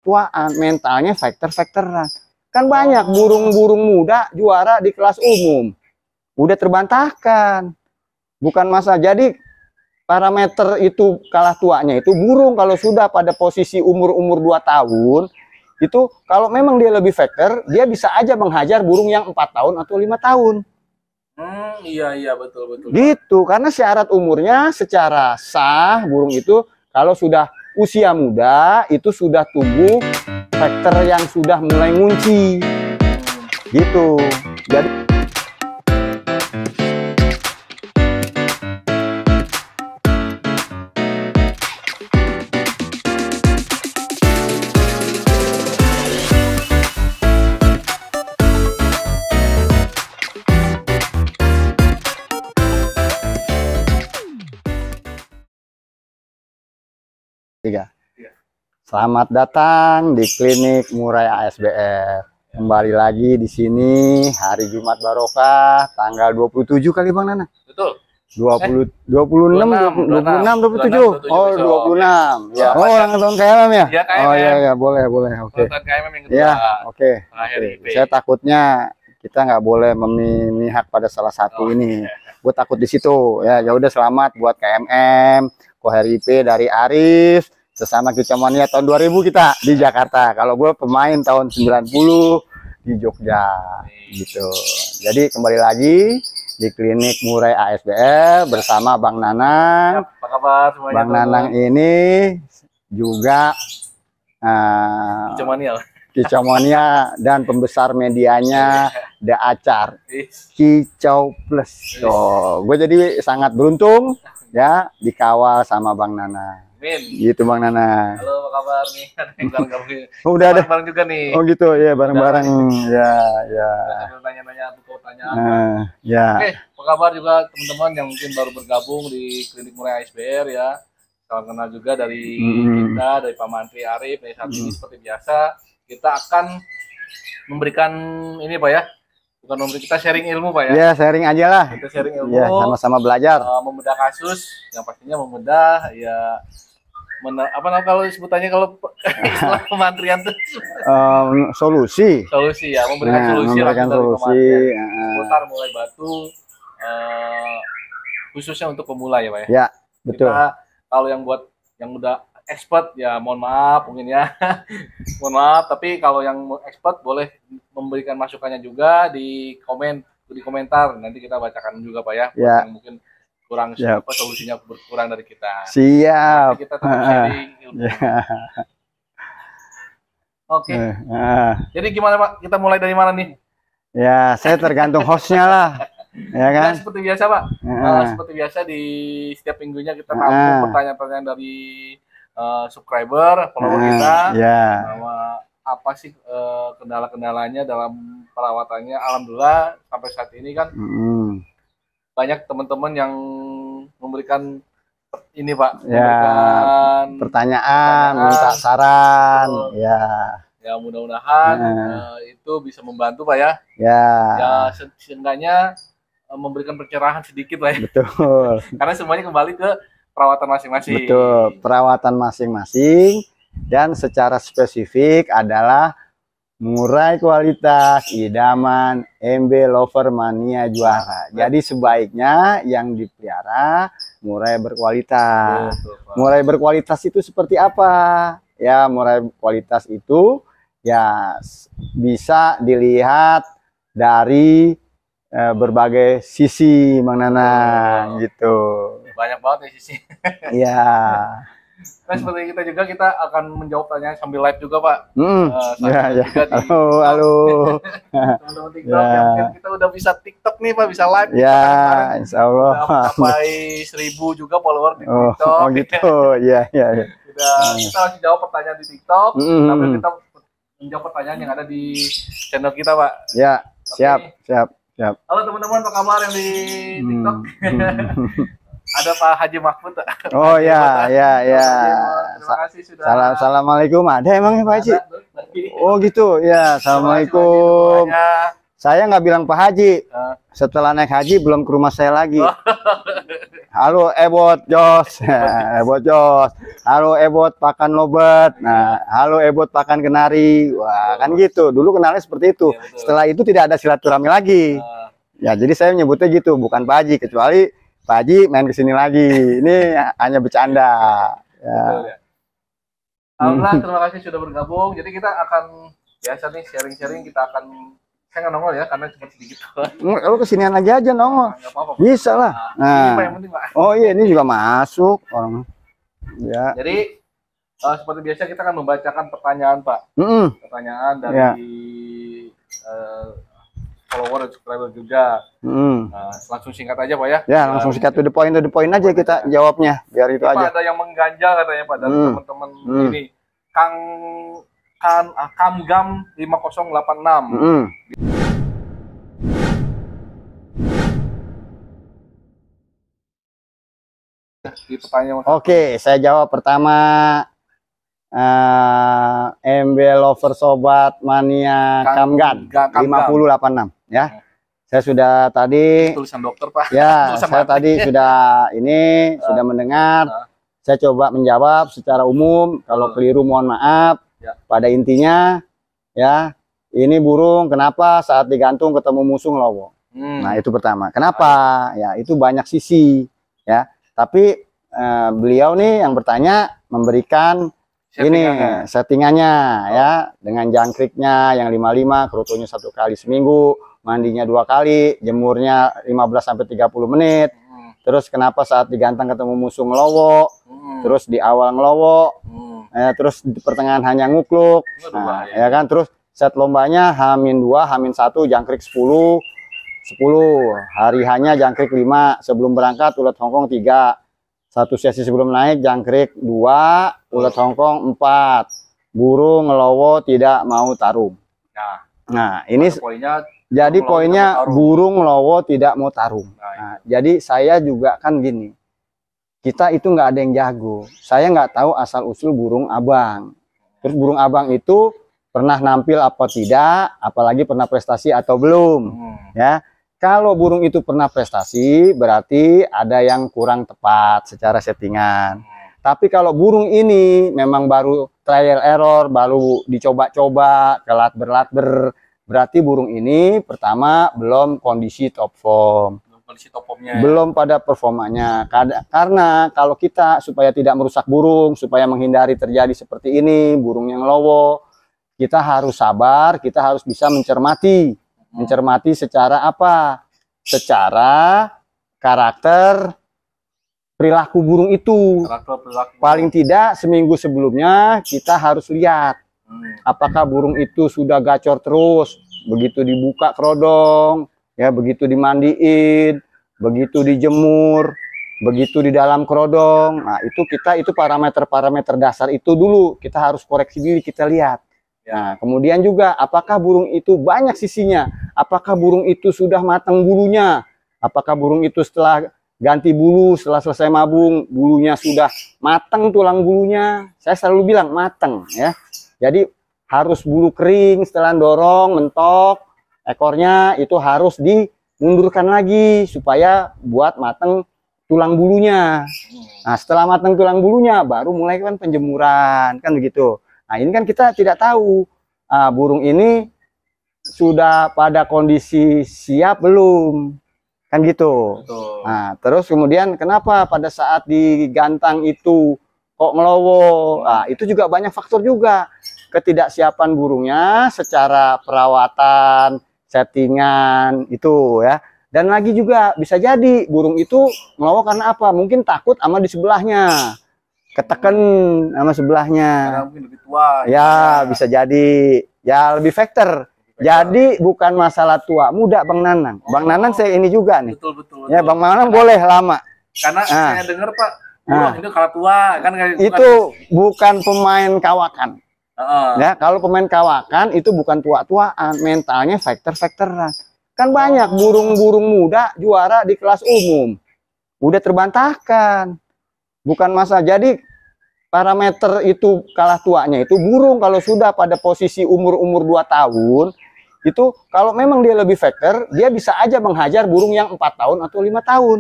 tuaan, mentalnya fighter-fighteran. Kan banyak burung-burung muda juara di kelas umum. Udah terbantahkan. Bukan masa. Jadi parameter itu kalah tuanya itu burung kalau sudah pada posisi umur-umur 2 tahun, itu kalau memang dia lebih fighter, dia bisa aja menghajar burung yang 4 tahun atau 5 tahun. Iya betul. Gitu, karena syarat umurnya secara sah burung itu kalau sudah usia muda itu sudah tumbuh faktor yang sudah mulai ngunci. Gitu. Jadi selamat datang di klinik Murai ASBR. Kembali lagi di sini hari Jumat Barokah tanggal 27 kali Bang Nana. Betul. 26 27. Oh, 26. Ya. Oh, ulang tahun KMM ya? Ya, KMM. Oh iya boleh. Oke. KMM yang kedua. Ya, oke. Saya takutnya kita nggak boleh memihak pada salah satu ini. Gue takut di situ. Ya udah selamat buat KMM, Koheripe dari Arif. Sesama Kicamania tahun 2000 kita di Jakarta. Kalau gue pemain tahun 90 di Jogja gitu. Jadi kembali lagi di klinik Murai ASBR bersama Bang Nanang. Apa kabar semuanya? Bang Nanang ini juga Kicamania dan pembesar medianya The Acar Kicau Plus. Gue jadi sangat beruntung ya dikawal sama Bang Nanang. Gitu Bang Nana. Halo, apa kabar nih? Udah ada bareng juga nih. Oh gitu ya, bareng-bareng ya. Nanya-nanya pertanyaan. Ya. Oke, apa kabar juga teman-teman yang mungkin baru bergabung di klinik Murai ASBR ya. Salam kenal juga dari kita, dari Pak Mantri Arif. Saat ini seperti biasa kita akan memberikan ini Pak ya. Bukan memberi, kita sharing ilmu Pak ya. Ya, sharing aja lah. Kita sharing ilmu. Ya, sama-sama belajar. Membedah kasus, yang pastinya membedah ya. Kalau sebutannya kalau istilah kementerian tuh solusi ya, memberikan solusi putar mulai batu khususnya untuk pemula ya Pak ya. Ya betul. Kita kalau yang buat yang udah expert ya mohon maaf mungkin ya mohon maaf, tapi kalau yang expert boleh memberikan masukannya juga di komentar, nanti kita bacakan juga Pak ya. Ya. Yang mungkin kurang solusinya berkurang dari kita. Siap. Nanti kita tetap sharing ilmu. Oke. Jadi gimana Pak? Kita mulai dari mana nih? Ya, saya tergantung hostnya lah. Ya kan? Ya, seperti biasa Pak. Seperti biasa di setiap minggunya kita tampung pertanyaan-pertanyaan dari subscriber, follower kita. Bahwa apa sih kendala-kendalanya dalam perawatannya? Alhamdulillah sampai saat ini kan banyak teman-teman yang memberikan ini Pak, memberikan pertanyaan, minta saran, ya mudah-mudahan itu bisa membantu Pak ya. Ya seenggaknya memberikan pencerahan sedikit Pak ya. Betul. Karena semuanya kembali ke perawatan masing-masing. Betul, perawatan masing-masing dan secara spesifik adalah murai kualitas, idaman, MB Lover Mania juara. Jadi sebaiknya yang dipelihara murai berkualitas. Murai berkualitas itu seperti apa? Ya, murai kualitas itu ya bisa dilihat dari berbagai sisi Bang Nanang gitu. Banyak banget ya sisi. Iya. Nah, seperti kita juga, kita akan menjawab pertanyaan sambil live juga Pak. Ya. Halo. Teman-teman TikTok ya, mungkin kita udah bisa TikTok nih Pak, bisa live. Ya, insya Allah. Sampai 1000 juga follower di TikTok. Oh gitu, ya. Kita langsung jawab pertanyaan di TikTok, tapi kita menjawab pertanyaan yang ada di channel kita Pak. Ya, siap. Halo teman-teman, apa kabar yang di TikTok? Ada Pak Haji Mahfud. Oh ya. Terima kasih sudah. Assalamualaikum. Ada emangnya Pak Haji? Oh gitu ya. Assalamualaikum. Saya nggak bilang Pak Haji. Setelah naik haji belum ke rumah saya lagi. Halo Ebot Jos, Ebot Jos. Halo Ebot pakan lobet. Nah, halo Ebot pakan kenari. Wah, kan gitu. Dulu kenalnya seperti itu. Ya, setelah itu tidak ada silaturahmi lagi. Ya, jadi saya menyebutnya gitu, bukan Pak Haji, kecuali Pak Haji main ke sini lagi. Ini hanya bercanda. Ya. Alhamdulillah, terima kasih sudah bergabung. Jadi kita akan biasa nih sharing-sharing, kita akan saya nggak nongol ya karena cuma sedikit. Lu kesinian lagi aja nongol. Nggak apa-apa. Bisa lah. Nah, ini yang penting, Pak. Oh iya, ini juga masuk orang. Ya. Jadi seperti biasa kita akan membacakan pertanyaan, Pak. Pertanyaan dari follower dan subscriber juga. Langsung singkat aja, Pak ya. Ya, langsung singkat to the point aja kita jawabnya, biar itu aja. Pak, ada yang mengganjal katanya, Pak, dari teman-teman ini. Kamgam 5086. Oke, saya jawab pertama. MB Lover Sobat Mania Kamgan 5086 ya. Saya sudah tadi tulisan dokter, Pak. Ya, saya tadi sudah sudah mendengar. Saya coba menjawab secara umum. Kalau keliru mohon maaf. Pada intinya ya, ini burung kenapa saat digantung ketemu musuh ngelowo. Nah, itu pertama. Kenapa? Ya, itu banyak sisi ya. Tapi beliau nih yang bertanya memberikan settingannya ya, dengan jangkriknya yang 55, kerutunya 1 kali seminggu, mandinya 2 kali, jemurnya 15 sampai 30 menit. Terus kenapa saat digantang ketemu musuh ngelowo, terus di awal ngelowo, terus di pertengahan hanya ngukluk. Nah, ya kan, terus set lombanya H-2, H-1 jangkrik 10, hari hanya jangkrik 5, sebelum berangkat ulet Hongkong 3, 1 sesi sebelum naik jangkrik 2, ulet Hongkong 4, burung ngelowo tidak mau tarung. Nah, ini poinnya, jadi poinnya burung ngelowo tidak mau tarung. Nah, jadi saya juga kan gini, kita itu nggak ada yang jago. Saya nggak tahu asal usul burung abang. Terus burung abang itu pernah nampil apa tidak, apalagi pernah prestasi atau belum. Ya, kalau burung itu pernah prestasi, berarti ada yang kurang tepat secara settingan. Tapi kalau burung ini memang baru trial error, baru dicoba-coba, kelat-berlatber, berarti burung ini pertama belum kondisi top form. Belum pada performanya. Karena kalau kita supaya tidak merusak burung, supaya menghindari terjadi seperti ini, burung yang ngelowo, kita harus sabar, kita harus bisa mencermati. Mencermati secara apa? Secara karakter perilaku burung itu. Paling tidak seminggu sebelumnya kita harus lihat apakah burung itu sudah gacor terus, begitu dibuka kerodong, ya, begitu dimandiin, begitu dijemur, begitu di dalam kerodong. Nah, itu parameter-parameter dasar itu dulu kita harus koreksi diri, kita lihat. Nah, kemudian juga apakah burung itu banyak sisinya? Apakah burung itu sudah matang bulunya? Apakah burung itu setelah ganti bulu, setelah selesai mabung, bulunya sudah matang, tulang bulunya? Saya selalu bilang matang ya. Jadi harus bulu kering, setelah dorong, mentok, ekornya itu harus dimundurkan lagi supaya buat mateng tulang bulunya. Nah, setelah mateng tulang bulunya baru mulai kan penjemuran, kan begitu. Nah, ini kan kita tidak tahu burung ini sudah pada kondisi siap belum, kan gitu. Nah, terus kemudian kenapa pada saat digantang itu kok ngelowo? Nah, itu juga banyak faktor juga. Ketidaksiapan burungnya secara perawatan, settingan itu ya. Dan lagi juga bisa jadi burung itu ngelowo karena apa? Mungkin takut sama di sebelahnya, keteken sama sebelahnya. Karena mungkin lebih tua. Ya, bisa jadi. Ya, lebih faktor. Jadi bukan masalah tua muda, Bang Nanang. Bang Nanang saya ini juga nih. Betul. Ya, Bang Nanang boleh lama. Karena saya dengar, Pak, itu kalah tua kan. Itu bukan pemain kawakan. Ya, kalau pemain kawakan itu bukan tua-tuaan, mentalnya faktor-faktoran. Kan banyak burung-burung muda juara di kelas umum. Udah terbantahkan. Bukan masa. Jadi parameter itu kalah tuanya itu burung kalau sudah pada posisi umur 2 tahun, itu kalau memang dia lebih factor, dia bisa aja menghajar burung yang 4 tahun atau 5 tahun.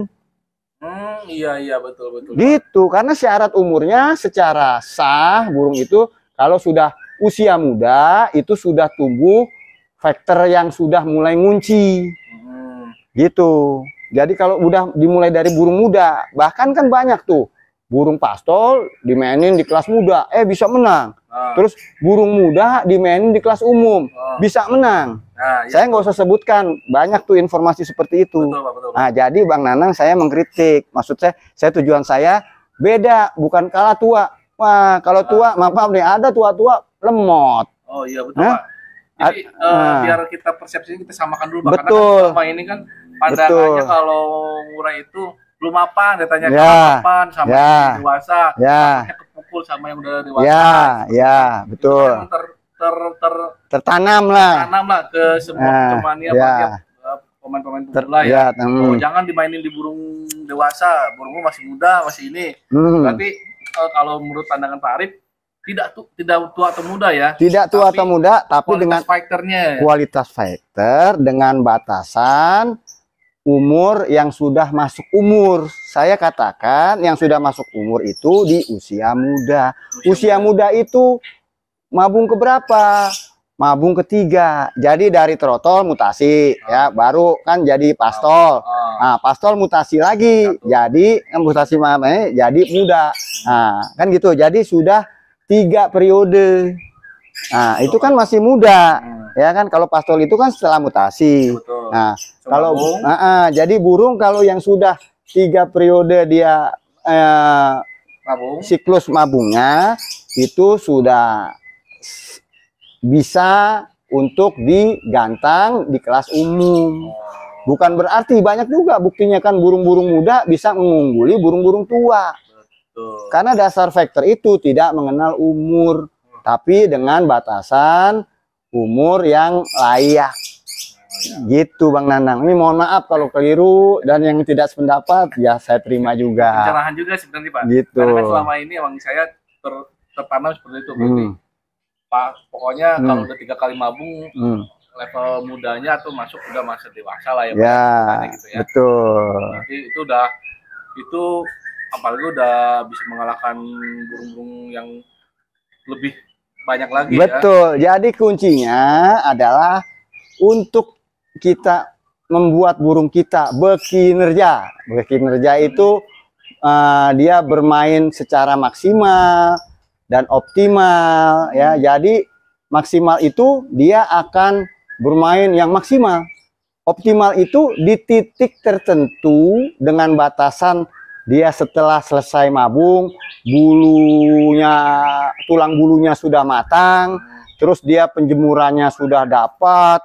Iya betul. Gitu, karena syarat umurnya secara sah burung itu kalau sudah usia muda itu sudah tumbuh factor yang sudah mulai ngunci. Gitu. Jadi kalau udah dimulai dari burung muda, bahkan kan banyak tuh burung pastol dimainin di kelas muda, bisa menang. Terus burung muda dimainin di kelas umum, bisa menang. Saya nggak usah sebutkan, banyak tuh informasi seperti itu. Betul. Nah, jadi Bang Nanang saya mengkritik, maksud saya tujuan saya beda, bukan kalah tua. Wah, kalau tua, maaf nih, ada tua-tua lemot. Oh iya betul, Pak. Jadi biar kita persepsinya kita samakan dulu, Pak. Betul. Karena kan selama ini kan pandangannya kalau murah itu belum mapan, ditanya kapan sama yang dewasa, kepukul sama yang udah dewasa. Ya, betul. Tertanam lah ke semua temannya, pemain-pemain pemula ya. Jangan dimainin di burung dewasa, burungmu masih muda, masih ini. Berarti kalau menurut pandangan Pak Arif, tidak tua atau muda ya? Tidak tua atau muda, tapi dengan fighternya. Kualitas fighter dengan batasan umur yang sudah masuk umur. Saya katakan yang sudah masuk umur itu di usia muda. Usia muda itu mabung keberapa? Mabung ketiga. Jadi dari trotol mutasi ya, baru kan jadi pastol. Nah, pastol mutasi lagi. Jadi mutasi jadi muda. Nah, kan gitu. Jadi sudah 3 periode. Nah, itu kan masih muda. Ya kan, kalau pastol itu kan setelah mutasi. Nah, kalau jadi burung kalau yang sudah 3 periode dia siklus mabungnya itu sudah bisa untuk digantang di kelas umum. Bukan berarti, banyak juga buktinya kan burung-burung muda bisa mengungguli burung-burung tua. Karena dasar faktor itu tidak mengenal umur, tapi dengan batasan umur yang layak. Gitu Bang Nanang. Ini mohon maaf kalau keliru dan yang tidak sependapat ya saya terima juga. Pencerahan juga sebenarnya Pak. Gitu. Karena selama ini emang saya tertanam seperti itu. Pak, pokoknya kalau udah 3 kali mabung, level mudanya atau masuk udah masa dewasa lah ya. Gitu ya. Betul. Nanti itu apalagi udah bisa mengalahkan burung-burung yang lebih banyak lagi. Betul. Ya. Jadi kuncinya adalah untuk kita membuat burung kita berkinerja. Berkinerja itu dia bermain secara maksimal dan optimal ya. Jadi maksimal itu dia akan bermain yang maksimal. Optimal itu di titik tertentu dengan batasan dia setelah selesai mabung, tulang bulunya sudah matang, terus dia penjemurannya sudah dapat,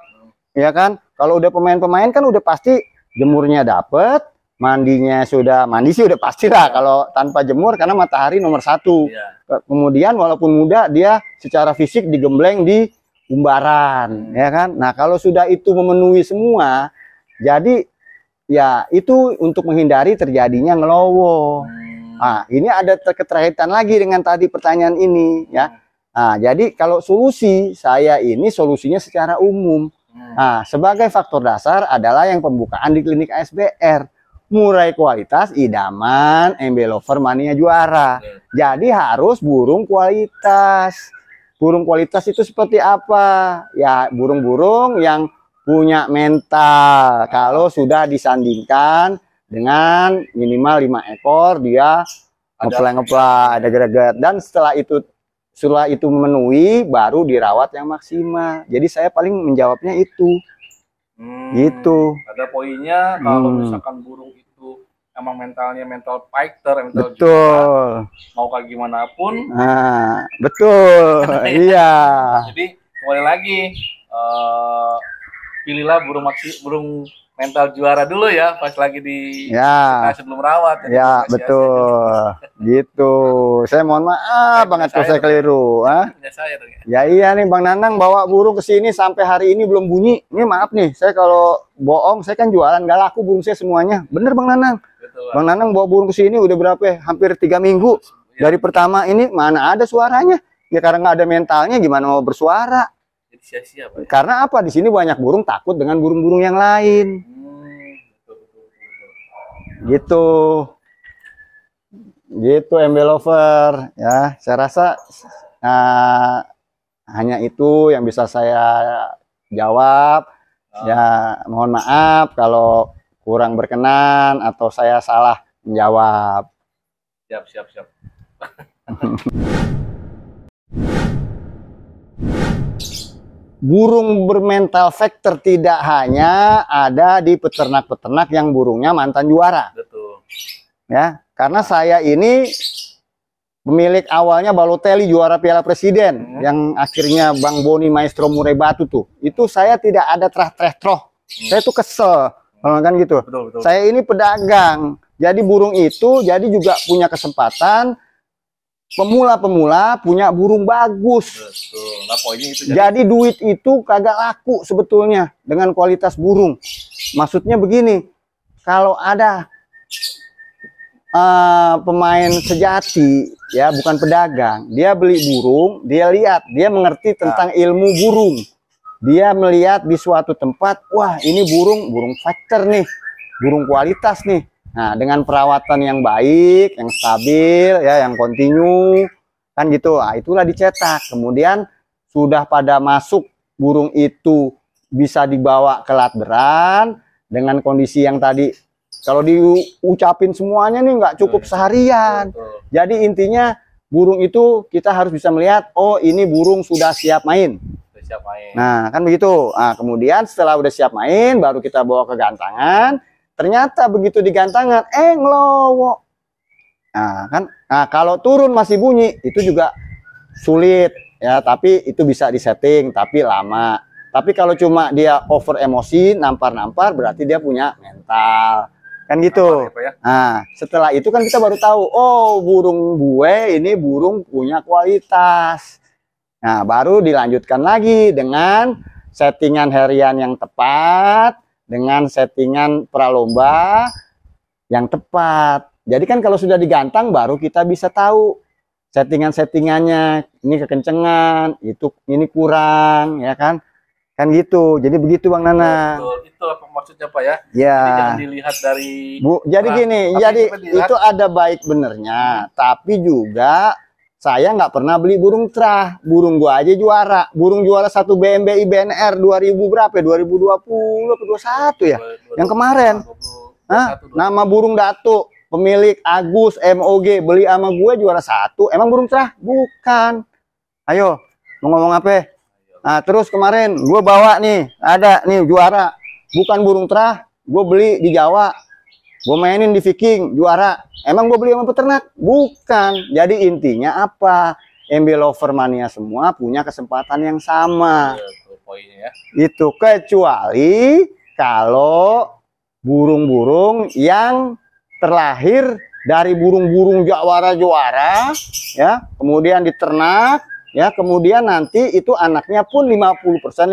ya kan? Kalau udah pemain-pemain kan udah pasti jemurnya dapat, mandi sih udah pasti lah kalau tanpa jemur karena matahari nomor 1. Kemudian walaupun muda dia secara fisik digembleng di umbaran, ya kan? Nah kalau sudah itu memenuhi semua, jadi ya itu untuk menghindari terjadinya ngelowo. Nah, ini ada keterkaitan lagi dengan tadi pertanyaan ini ya. Nah, jadi kalau solusi saya ini solusinya secara umum. Nah, sebagai faktor dasar adalah yang pembukaan di klinik ASBR. Murai kualitas, idaman, embelover, mania juara. Jadi harus burung kualitas. Burung kualitas itu seperti apa? Ya berung-burung yang punya mental. Kalau sudah disandingkan dengan minimal 5 ekor, dia ngeplay ada greget. Dan setelah itu memenuhi, baru dirawat yang maksimal. Jadi saya paling menjawabnya itu. Gitu. Ada poinnya kalau misalkan burung itu emang mentalnya mental fighter, mental betul. Juga, mau kayak gimana pun. Nah, betul. Iya. Jadi kembali lagi. Pilihlah burung mental juara dulu ya pas lagi di sebelum rawat ya betul gitu. Saya mohon maaf banget kalau saya keliru ya iya nih Bang Nanang bawa burung ke sini sampai hari ini belum bunyi. Ini maaf nih, saya kalau bohong saya kan jualan nggak laku burung saya semuanya. Bener Bang Nanang. Betul, Bang Nanang bawa burung ke sini udah berapa hampir 3 minggu dari pertama ini mana ada suaranya ya, karena nggak ada mentalnya gimana mau bersuara. sia-sia, Pak. Karena apa? Di sini banyak burung takut dengan burung-burung yang lain. Gitu. Gitu MB Lover ya. Saya rasa hanya itu yang bisa saya jawab. Ya, mohon maaf kalau kurang berkenan atau saya salah menjawab. Siap. Burung bermental factor tidak hanya ada di peternak-peternak yang burungnya mantan juara. Betul. Ya, karena saya ini pemilik awalnya Balotelli juara Piala Presiden yang akhirnya Bang Boni Maestro Murai Batu tuh. Itu saya tidak ada trah-troh. Saya tuh kesel, kan gitu. Betul. Saya ini pedagang. Jadi burung itu jadi juga punya kesempatan pemula-pemula punya burung bagus. Betul. Nah, poinnya itu jadi duit itu kagak laku sebetulnya dengan kualitas burung. Maksudnya begini, kalau ada pemain sejati ya, bukan pedagang, dia beli burung, dia lihat, dia mengerti tentang ilmu burung, dia melihat di suatu tempat, wah ini burung factor nih, burung kualitas nih. Nah, dengan perawatan yang baik, yang stabil ya, yang kontinu kan gitu, nah, itulah dicetak. Kemudian sudah pada masuk burung itu bisa dibawa ke latberan dengan kondisi yang tadi. Kalau diucapin semuanya nih nggak cukup seharian. Jadi intinya burung itu kita harus bisa melihat, oh ini burung sudah siap main. Nah kan begitu. Nah, kemudian setelah udah siap main, baru kita bawa ke gantangan. Ternyata begitu di gantangan, ngelowo. Nah kan, kalau turun masih bunyi, itu juga sulit ya. Tapi itu bisa disetting, tapi lama. Tapi kalau cuma dia over emosi, nampar-nampar, berarti dia punya mental. Kan gitu. Nah, setelah itu kan kita baru tahu, oh burung gue ini burung punya kualitas. Nah, baru dilanjutkan lagi dengan settingan harian yang tepat, dengan settingan pralomba yang tepat. Jadi kan kalau sudah digantang baru kita bisa tahu settingan-settingannya, ini kekencengan, itu ini kurang, ya kan? Kan gitu. Jadi begitu Bang Nana. Betul. Itu apa maksudnya Pak ya? Ya. Jadi jangan dilihat dari jadi gini, jadi itu ada baik benernya, tapi juga saya nggak pernah beli burung trah. Burung gua aja juara. Burung juara 1 BMBI BNR 2000 berapa? 2020 atau 21 ya? 20, yang kemarin. 20, 21, nama burung Datuk, pemilik Agus MOG, beli sama gue juara 1. Emang burung trah? Bukan. Ayo, mau ngomong apa? Nah, terus kemarin gue bawa nih, ada nih juara, bukan burung trah, gue beli di Jawa, gue mainin di Viking, juara. Emang gue beli sama peternak? Bukan. Jadi intinya apa? MB Lover Mania semua punya kesempatan yang sama. Poinnya ya. Itu kecuali kalau burung-burung yang terlahir dari burung-burung juara, ya, kemudian diternak. Ya, kemudian nanti itu anaknya pun 50%.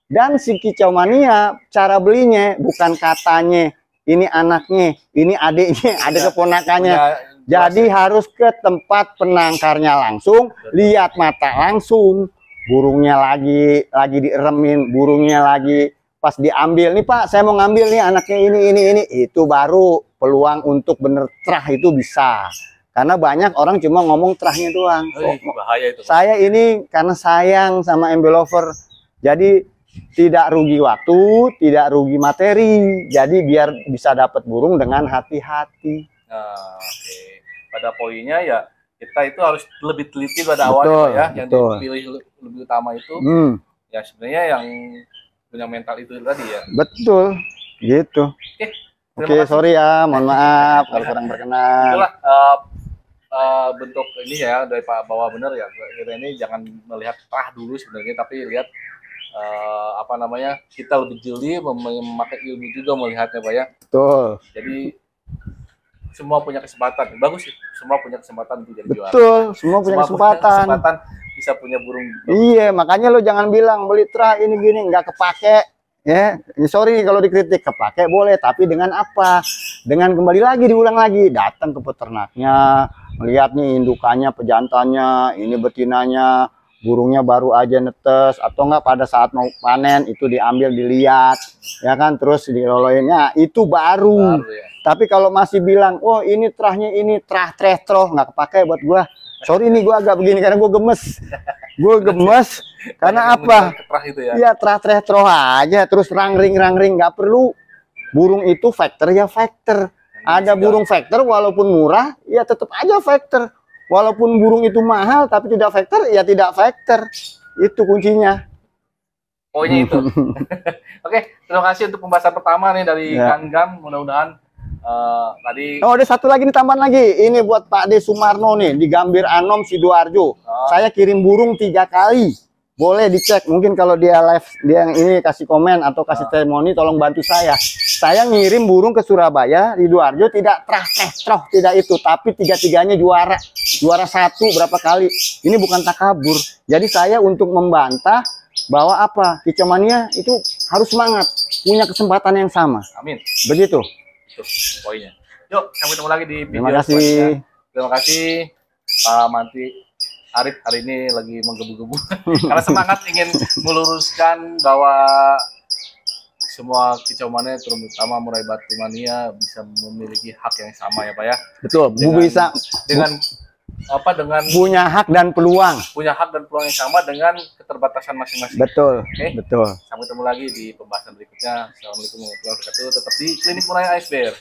Dan si kicau mania cara belinya bukan katanya ini anaknya, ini adiknya, ada keponakannya. Jadi harus ke tempat penangkarnya langsung, lihat mata langsung, burungnya lagi dieremin, burungnya lagi pas diambil nih Pak, saya mau ngambil nih anaknya ini, itu baru peluang untuk bener trah itu bisa. Karena banyak orang cuma ngomong trahnya doang. Bahaya itu. Saya ini karena sayang sama MB Lover, jadi tidak rugi waktu, tidak rugi materi. Jadi biar bisa dapat burung dengan hati-hati. Nah, oke. Pada poinnya ya kita itu harus lebih teliti pada awalnya ya. Yang dipilih lebih utama itu ya sebenarnya yang punya mental itu tadi ya. Betul, gitu. Oke, sorry ya, mohon maaf kalau kurang berkenan. Itulah bentuk ini ya dari Pak Bawa bener ya. Kita ini jangan melihat trah dulu sebenarnya, tapi lihat apa namanya, kita lebih jeli memakai ilmu juga melihatnya Pak ya. Betul. Jadi semua punya kesempatan, bagus sih. Semua punya kesempatan untuk jadi juara. Betul, semua punya kesempatan. Bisa punya burung. Iya, makanya lo jangan bilang beli trah ini gini nggak kepake. Ya, sorry kalau dikritik, kepake boleh, tapi dengan apa? Dengan kembali lagi, diulang lagi, datang ke peternaknya, melihat nih indukannya, pejantannya, ini betinanya, burungnya baru aja netes atau enggak pada saat mau panen itu diambil dilihat ya kan, terus diloloinnya itu baru ya. Tapi kalau masih bilang oh ini terahnya ini troh nggak kepake buat gua, sorry nih gua agak begini karena gua gemes karena apa ya, troh aja terus rangring nggak perlu. Burung itu factor ya factor. Ada burung factor walaupun murah ya tetap aja factor. Walaupun burung itu mahal tapi tidak factor ya tidak factor. Itu kuncinya. Poinnya itu. Oke, terima kasih untuk pembahasan pertama nih dari Kang Gam. Mudah-mudahan tadi. Oh, ada satu lagi nih, tambahan lagi. Ini buat Pak De Sumarno nih di Gambir Anom Sidoarjo. Saya kirim burung 3 kali. Boleh dicek, mungkin kalau dia live dia yang ini kasih komen atau kasih testimoni, tolong bantu saya. Saya ngirim burung ke Surabaya, di Sidoarjo tidak troh tidak itu, tapi 3-3-nya juara 1 berapa kali. Ini bukan takabur. Jadi saya untuk membantah bahwa apa, Kicomania itu harus semangat, punya kesempatan yang sama. Amin. Begitu. Itu poinnya. Yuk, sampai ketemu lagi di video selanjutnya. Terima kasih Pak Manti Arif hari ini lagi menggebu-gebu karena semangat ingin meluruskan bahwa semua kicauannya terutama murai batu mania bisa memiliki hak yang sama ya Pak ya. Betul, dengan punya hak dan peluang. Punya hak dan peluang yang sama dengan keterbatasan masing-masing. Betul. Okay? Betul. Sampai ketemu lagi di pembahasan berikutnya. Assalamualaikum warahmatullahi wabarakatuh. Tetap di Klinik Murai Iceberg.